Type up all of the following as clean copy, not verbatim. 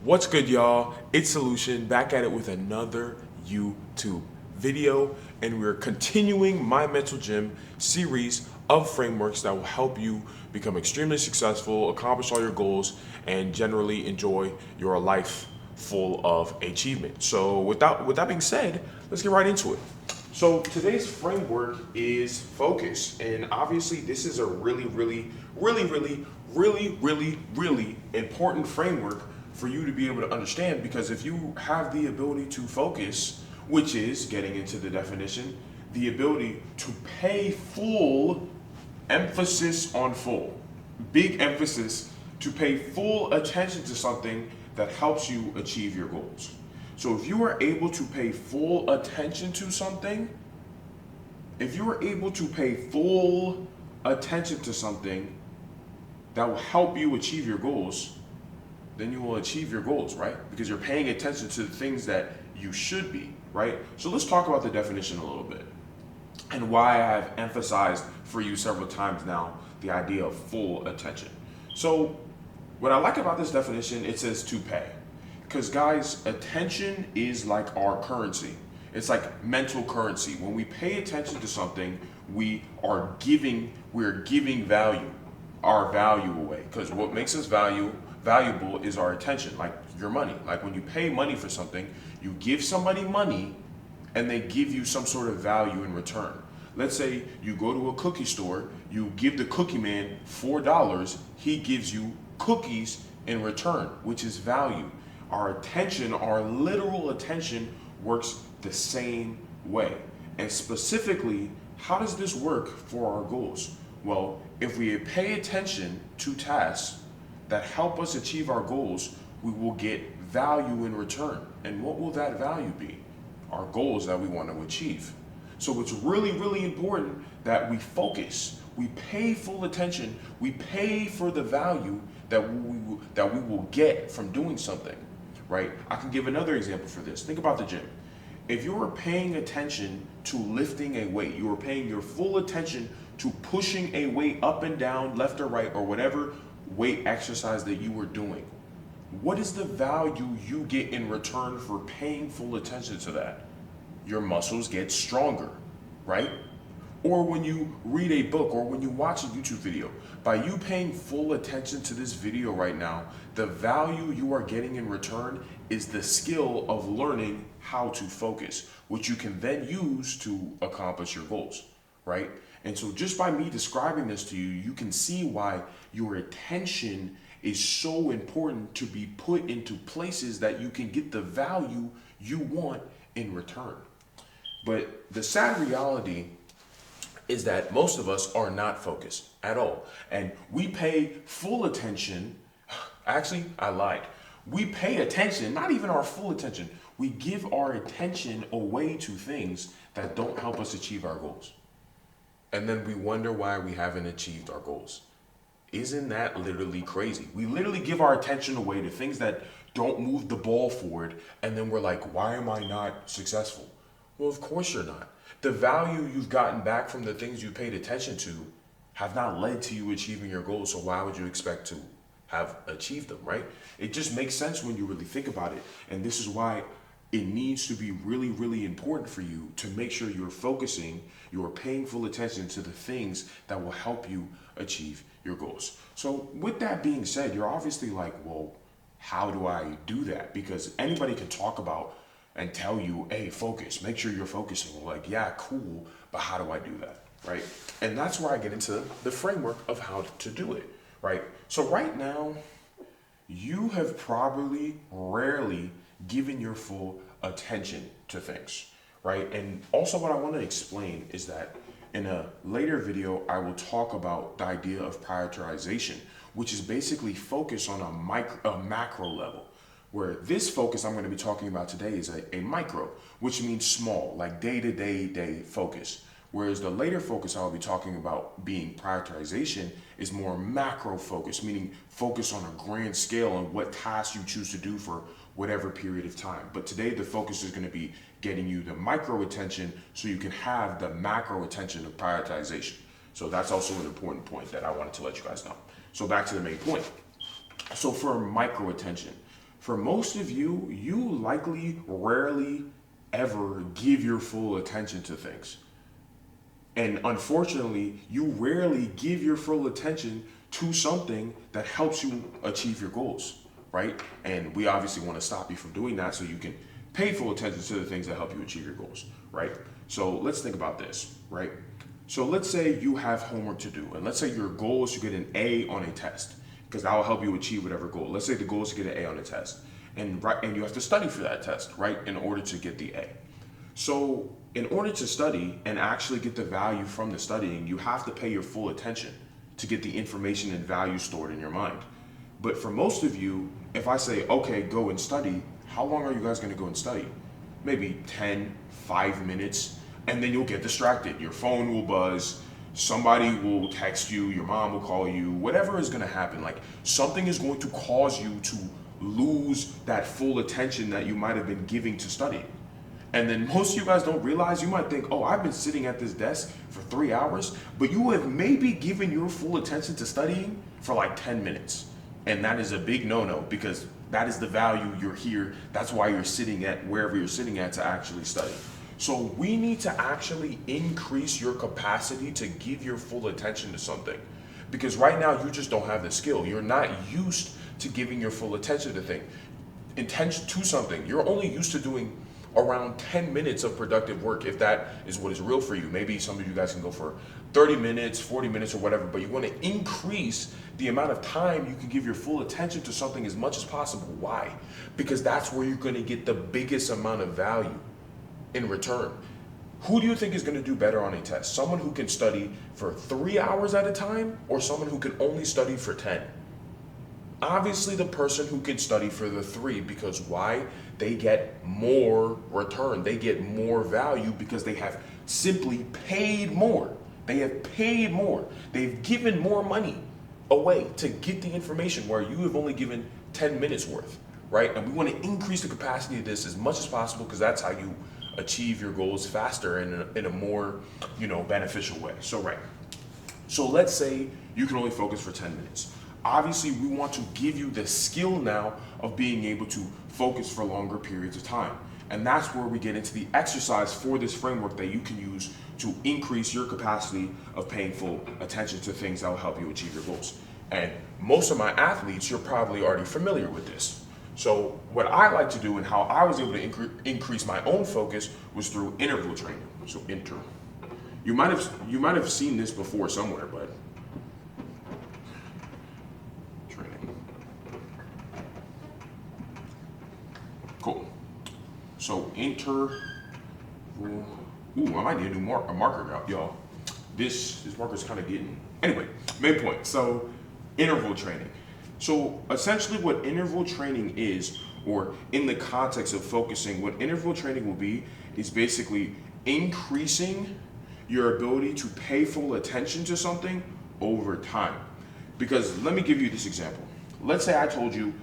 What's good, y'all? It's Solution back at it with another YouTube video, and we're continuing my mental gym series of frameworks that will help you become extremely successful, accomplish all your goals, and generally enjoy your life full of achievement. So, with that being said, let's get right into it. So today's framework is focus, and obviously this is a really important framework for you to be able to understand, because if you have the ability to focus, which is getting into the definition, the ability to pay full, emphasis on full, big emphasis, to pay full attention to something that helps you achieve your goals. So if you are able to pay full attention to something, if you are able to pay full attention to something that will help you achieve your goals, then you will achieve your goals, right? Because you're paying attention to the things that you should be, right? So let's talk about the definition a little bit and why I've emphasized for you several times now the idea of full attention. So what I like about this definition, it says to pay. Because guys, attention is like our currency. It's like mental currency. When we pay attention to something, we're giving value, our value away. Because what makes us valuable is our attention, like your money. Like when you pay money for something, you give somebody money and they give you some sort of value in return. Let's say you go to a cookie store, you give the cookie man $4, he gives you cookies in return, which is value. Our attention, our literal attention, works the same way. And specifically, how does this work for our goals? Well, if we pay attention to tasks that help us achieve our goals, we will get value in return. And what will that value be? Our goals that we want to achieve. So it's really important that we focus, we pay full attention, we pay for the value that we will get from doing something, right? I can give another example for this. Think about the gym. If you were paying attention to lifting a weight, you were paying your full attention to pushing a weight up and down, left or right, or whatever weight exercise that you were doing, what is the value you get in return for paying full attention to that? Your muscles get stronger, right? Or when you read a book or when you watch a YouTube video, by you paying full attention to this video right now, the value you are getting in return is the skill of learning how to focus, which you can then use to accomplish your goals, right? And so just by me describing this to you, you can see why your attention is so important to be put into places that you can get the value you want in return. But the sad reality is that most of us are not focused at all. And we pay full attention. Actually, I lied. We pay attention, not even our full attention. We give our attention away to things that don't help us achieve our goals. And then we wonder why we haven't achieved our goals. Isn't that literally crazy? We literally give our attention away to things that don't move the ball forward, and then we're like, why am I not successful? Well, of course you're not. The value you've gotten back from the things you paid attention to have not led to you achieving your goals, so why would you expect to have achieved them, right? It just makes sense when you really think about it. And this is why it needs to be really important for you to make sure you're focusing, you're paying full attention to the things that will help you achieve your goals. So with that being said, you're obviously like, well, how do I do that? Because anybody can talk about and tell you, hey, focus, make sure you're focusing. We're like, yeah, cool, but how do I do that, right? And that's where I get into the framework of how to do it, right? So right now, you have probably rarely given your full attention to things, right? And also what I want to explain is that in a later video, I will talk about the idea of prioritization, which is basically focus on a macro level. Where this focus I'm going to be talking about today is a micro, which means small, like day focus. Whereas the later focus I'll be talking about being prioritization is more macro focus, meaning focus on a grand scale on what tasks you choose to do for whatever period of time. But today the focus is going to be getting you the micro attention so you can have the macro attention of prioritization. So that's also an important point that I wanted to let you guys know. So back to the main point. So for micro attention, For most of you, you likely rarely ever give your full attention to things. And unfortunately, you rarely give your full attention to something that helps you achieve your goals, right? And we obviously want to stop you from doing that so you can pay full attention to the things that help you achieve your goals, right? So let's think about this, right? So let's say you have homework to do, and let's say your goal is to get an A on a test, because that will help you achieve whatever goal. Let's say the goal is to get an A on a test, and you have to study for that test, right, in order to get the A. So in order to study and actually get the value from the studying, you have to pay your full attention to get the information and value stored in your mind. But for most of you, if I say, okay, go and study, how long are you guys going to go and study? Maybe 10, 5 minutes, and then you'll get distracted. Your phone will buzz, somebody will text you, your mom will call you, whatever is going to happen. Like, something is going to cause you to lose that full attention that you might have been giving to studying. And then most of you guys don't realize, you might think, oh, I've been sitting at this desk for 3 hours, but you have maybe given your full attention to studying for like 10 minutes. And that is a big no-no, because that is the value you're here. That's why you're sitting at wherever you're sitting at to actually study. So we need to actually increase your capacity to give your full attention to something. Because right now you just don't have the skill. You're not used to giving your full attention to something. You're only used to doing around 10 minutes of productive work, if that is what is real for you. Maybe some of you guys can go for 30 minutes, 40 minutes or whatever, but you want to increase the amount of time you can give your full attention to something as much as possible. Why? Because that's where you're going to get the biggest amount of value in return. Who do you think is going to do better on a test? Someone who can study for 3 hours at a time, or someone who can only study for 10? Obviously the person who can study for the 3, because why? They get more return. They get more value because they have simply paid more. They have paid more. They've given more money away to get the information, where you have only given 10 minutes worth, right? And we want to increase the capacity of this as much as possible, because that's how you achieve your goals faster and in a more, beneficial way. So, right. So let's say you can only focus for 10 minutes. Obviously, we want to give you the skill now of being able to focus for longer periods of time. And that's where we get into the exercise for this framework that you can use to increase your capacity of paying full attention to things that will help you achieve your goals. And most of my athletes, you're probably already familiar with this. So what I like to do and how I was able to increase my own focus was through interval training. So you might have seen this before somewhere, but cool. So ooh, I might need a new marker out, y'all. This marker's kind of getting, anyway, main point. So interval training. So essentially what interval training is, or in the context of focusing, what interval training will be is basically increasing your ability to pay full attention to something over time. Because let me give you this example. Let's say I told you,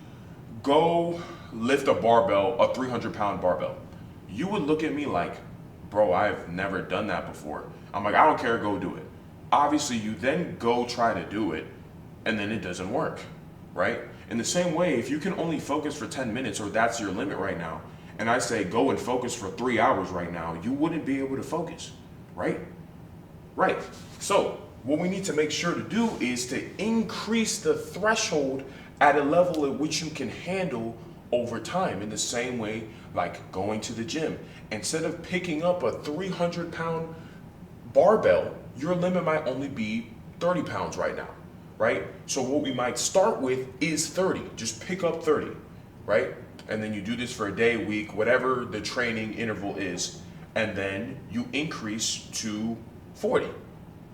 go lift a 300-pound barbell. You would look at me like, bro, I've never done that before. I'm like, I don't care, go do it. Obviously, you then go try to do it, and then it doesn't work, right? In the same way, if you can only focus for 10 minutes, or that's your limit right now, and I say go and focus for 3 hours right now, you wouldn't be able to focus, right? Right. So what we need to make sure to do is to increase the threshold at a level at which you can handle over time. In the same way, like going to the gym, instead of picking up a 300-pound barbell, your limit might only be 30 pounds right now, right? So what we might start with is 30. Just pick up 30, right? And then you do this for a day, a week, whatever the training interval is, and then you increase to 40.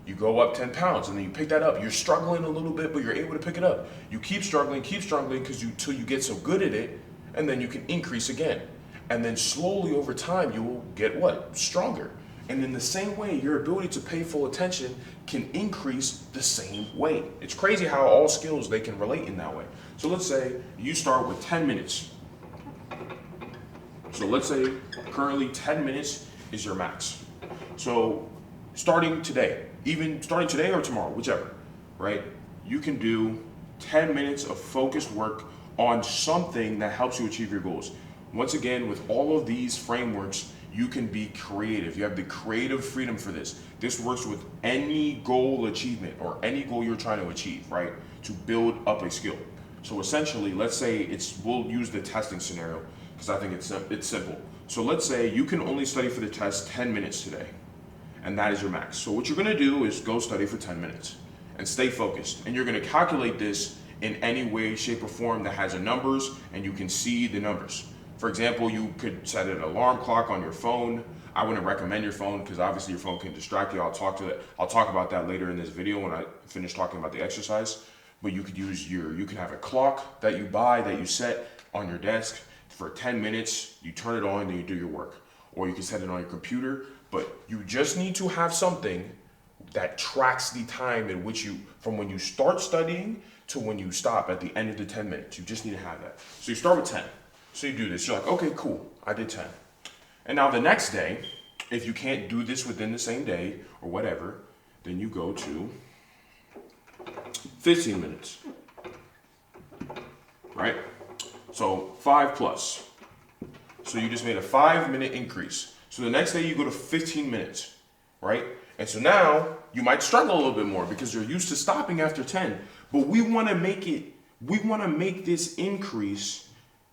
You go up 10 pounds, and then you pick that up. You're struggling a little bit, but you're able to pick it up. You keep struggling, because till you get so good at it, and then you can increase again. And then slowly over time, you will get what? Stronger. And in the same way, your ability to pay full attention can increase the same way. It's crazy how all skills, they can relate in that way. So let's say you start with 10 minutes. So let's say currently 10 minutes is your max. So starting today or tomorrow, whichever, right? You can do 10 minutes of focused work on something that helps you achieve your goals. Once again, with all of these frameworks, you can be creative. You have the creative freedom for this. This works with any goal achievement or any goal you're trying to achieve, right? To build up a skill. So essentially, let's say we'll use the testing scenario because I think it's simple. So let's say you can only study for the test 10 minutes today, and that is your max. So what you're gonna do is go study for 10 minutes and stay focused. And you're gonna calculate this in any way, shape, or form that has a numbers and you can see the numbers. For example, you could set an alarm clock on your phone. I wouldn't recommend your phone because obviously your phone can distract you. I'll talk about that later in this video when I finish talking about the exercise. But you could you can have a clock that you buy that you set on your desk for 10 minutes. You turn it on and you do your work. Or you can set it on your computer. But you just need to have something that tracks the time in which from when you start studying to when you stop at the end of the 10 minutes. You just need to have that. So you start with 10. So you do this, you're like, okay, cool, I did 10. And now the next day, if you can't do this within the same day or whatever, then you go to 15 minutes, right? So 5 plus. So you just made a 5-minute increase. So the next day you go to 15 minutes, right? And so now you might struggle a little bit more because you're used to stopping after 10, but we want to make this increase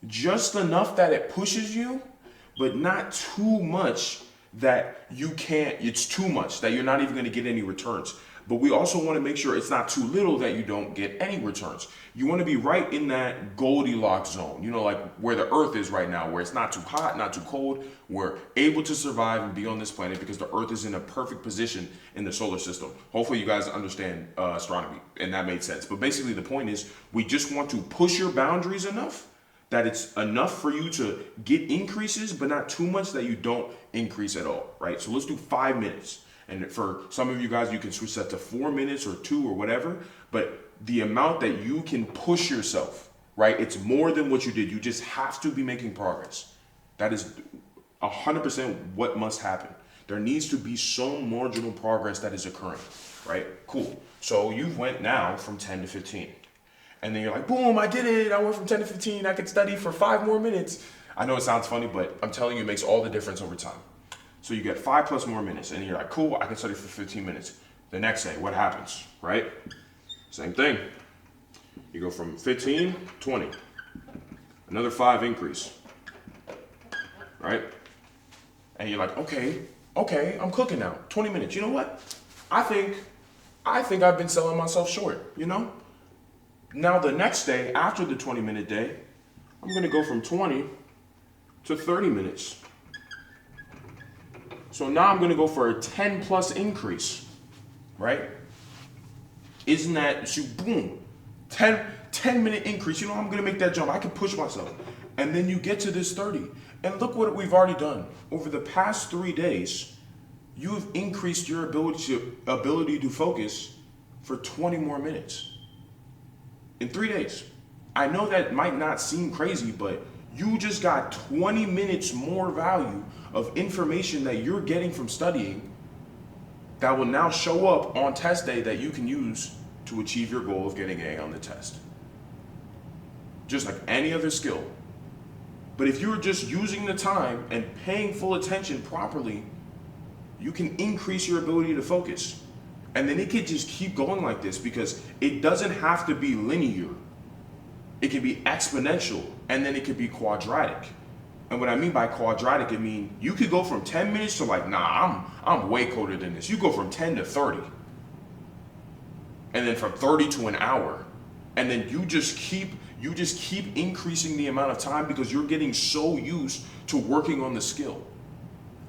just enough that it pushes you, but not too much that it's too much that you're not even going to get any returns. But we also want to make sure it's not too little that you don't get any returns. You want to be right in that Goldilocks zone, like where the earth is right now, where it's not too hot, not too cold. We're able to survive and be on this planet because the earth is in a perfect position in the solar system. Hopefully you guys understand astronomy and that made sense. But basically the point is we just want to push your boundaries enough that it's enough for you to get increases, but not too much that you don't increase at all, right? So let's do 5 minutes. And for some of you guys, you can switch that to 4 minutes or 2 or whatever, but the amount that you can push yourself, right? It's more than what you did. You just have to be making progress. That is 100% what must happen. There needs to be some marginal progress that is occurring, right? Cool. So you went now from 10 to 15. And then you're like, boom, I did it. I went from 10 to 15. I could study for 5 more minutes. I know it sounds funny, but I'm telling you, it makes all the difference over time. So you get 5 plus more minutes and you're like, cool, I can study for 15 minutes. The next day, what happens, right? Same thing. You go from 15, 20. Another 5 increase, right? And you're like, okay, I'm cooking now. 20 minutes. You know what? I think I've been selling myself short, Now the next day, after the 20-minute day, I'm gonna go from 20 to 30 minutes. So now I'm gonna go for a 10 plus increase, right? Isn't that, boom, 10-minute increase. I'm gonna make that jump. I can push myself. And then you get to this 30. And look what we've already done. Over the past 3 days, you've increased your ability to focus for 20 more minutes. In 3 days. I know that might not seem crazy, but you just got 20 minutes more value of information that you're getting from studying that will now show up on test day that you can use to achieve your goal of getting an A on the test. Just like any other skill. But if you're just using the time and paying full attention properly, you can increase your ability to focus. And then it could just keep going like this because it doesn't have to be linear. It can be exponential and then it could be quadratic. And what I mean by quadratic, I mean you could go from 10 minutes to like, nah, I'm way colder than this. You go from 10 to 30. And then from 30 to an hour. And then you just keep increasing the amount of time because you're getting so used to working on the skill.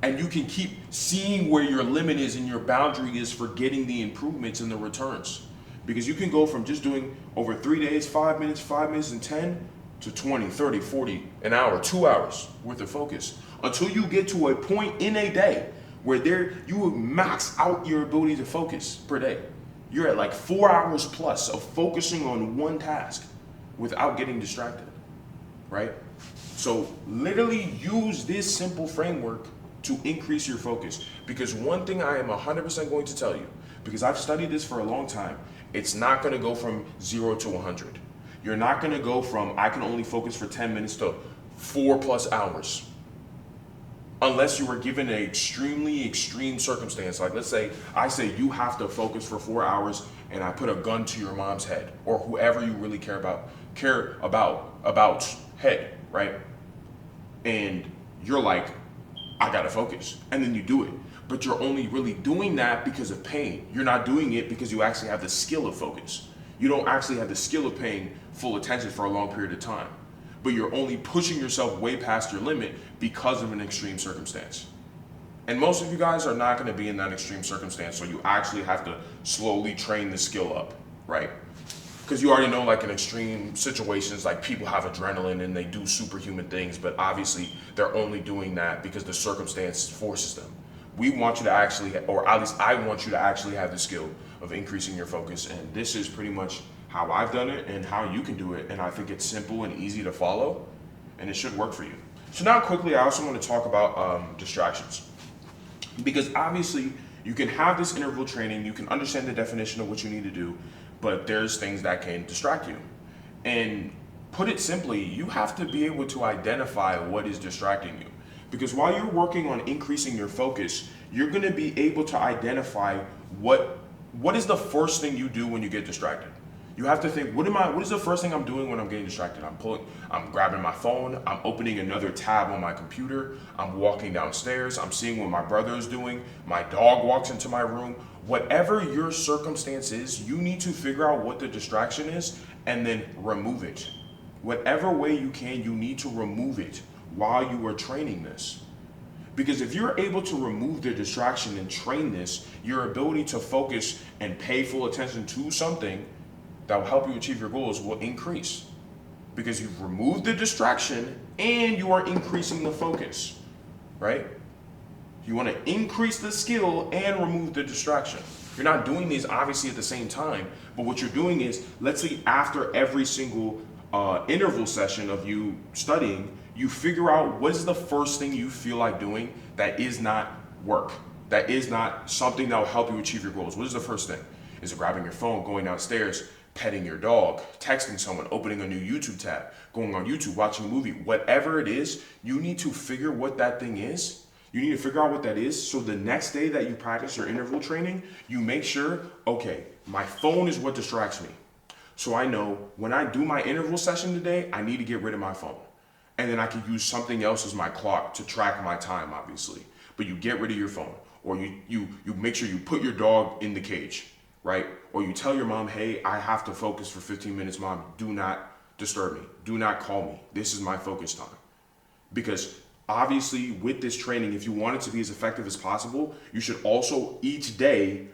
And you can keep seeing where your limit is and your boundary is for getting the improvements and the returns. Because you can go from just doing over 3 days, 5 minutes, and 10 to 20, 30, 40, an hour, 2 hours worth of focus. Until you get to a point in a day where you will max out your ability to focus per day. You're at like 4 hours plus of focusing on one task without getting distracted, right? So literally use this simple framework to increase your focus. Because one thing I am 100% going to tell you, because I've studied this for a long time, it's not going to go from 0 to 100. You're not gonna go from I can only focus for 10 minutes to 4+ hours. Unless you were given an extremely extreme circumstance. Like let's say I say you have to focus for 4 hours and I put a gun to your mom's head or whoever you really care about head, right? And you're like, I gotta focus. And then you do it. But you're only really doing that because of pain. You're not doing it because you actually have the skill of focus. You don't actually have the skill of paying full attention for a long period of time. But you're only pushing yourself way past your limit because of an extreme circumstance. And most of you guys are not going to be in that extreme circumstance, so you actually have to slowly train the skill up, right? Because you already know, like in extreme situations, like people have adrenaline and they do superhuman things, but obviously they're only doing that because the circumstance forces them. We want you to actually, or at least I want you to actually have the skill of increasing your focus, and this is pretty much how I've done it and how you can do it, and I think it's simple and easy to follow, and it should work for you. So now quickly, I also want to talk about distractions. Because obviously, you can have this interval training, you can understand the definition of what you need to do, but there's things that can distract you. And put it simply, you have to be able to identify what is distracting you. Because while you're working on increasing your focus, you're going to be able to identify what is the first thing you do when you get distracted. You have to think, what is the first thing I'm doing when I'm getting distracted? I'm grabbing my phone, I'm opening another tab on my computer, I'm walking downstairs, I'm seeing what my brother is doing, my dog walks into my room. Whatever your circumstance is, you need to figure out what the distraction is and then remove it. Whatever way you can, you need to remove it while you are training this. Because if you're able to remove the distraction and train this, your ability to focus and pay full attention to something that will help you achieve your goals will increase. Because you've removed the distraction and you are increasing the focus, right? You want to increase the skill and remove the distraction. You're not doing these obviously at the same time, but what you're doing is, let's say after every single interval session of you studying, you figure out what is the first thing you feel like doing that is not work, that is not something that will help you achieve your goals. What is the first thing? Is it grabbing your phone, going downstairs, petting your dog, texting someone, opening a new YouTube tab, going on YouTube, watching a movie? Whatever it is, you need to figure what that thing is. You need to figure out what that is, so the next day that you practice your interval training, you make sure, okay, my phone is what distracts me. So I know when I do my interval session today, I need to get rid of my phone. And then I can use something else as my clock to track my time, obviously. But you get rid of your phone, or you make sure you put your dog in the cage, right? Or you tell your mom, hey, I have to focus for 15 minutes, mom, do not disturb me. Do not call me. This is my focus time. Because obviously with this training, if you want it to be as effective as possible, you should also each day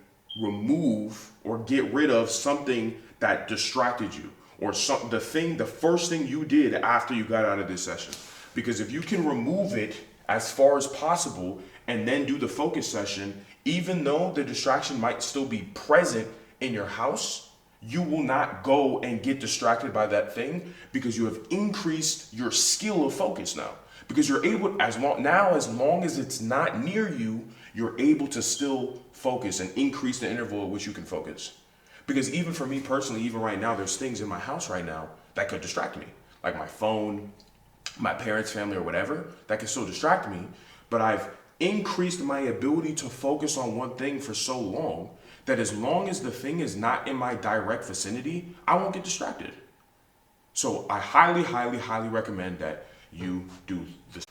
remove or get rid of something that distracted you, or the first thing you did after you got out of this session. Because if you can remove it as far as possible and then do the focus session, even though the distraction might still be present in your house, you will not go and get distracted by that thing, because you have increased your skill of focus now. Because you're able, as long as it's not near you, you're able to still focus and increase the interval at which you can focus. Because even for me personally, even right now, there's things in my house right now that could distract me. Like my phone, my parents' family, or whatever, that can still distract me. But I've increased my ability to focus on one thing for so long that as long as the thing is not in my direct vicinity, I won't get distracted. So I highly, highly, highly recommend that you do this.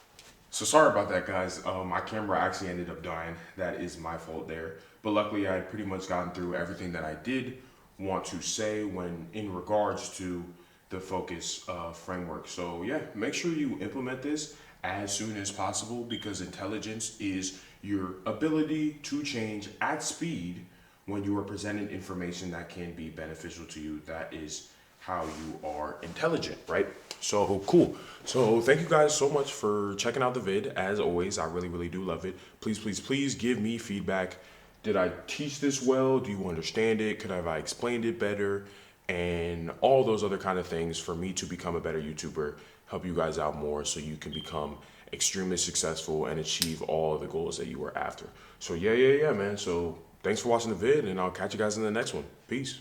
So sorry about that, guys. My camera actually ended up dying. That is my fault there. But luckily, I had pretty much gotten through everything that I did want to say when in regards to the focus framework. So yeah, make sure you implement this as soon as possible, because intelligence is your ability to change at speed when you are presented information that can be beneficial to you. That is how you are intelligent, right? So cool. So thank you guys so much for checking out the vid. As always, I really, really do love it. Please, please, please give me feedback. Did I teach this well? Do you understand it? Could I explained it better? And all those other kind of things for me to become a better YouTuber, help you guys out more so you can become extremely successful and achieve all the goals that you were after. So yeah, man. So thanks for watching the vid, and I'll catch you guys in the next one. Peace.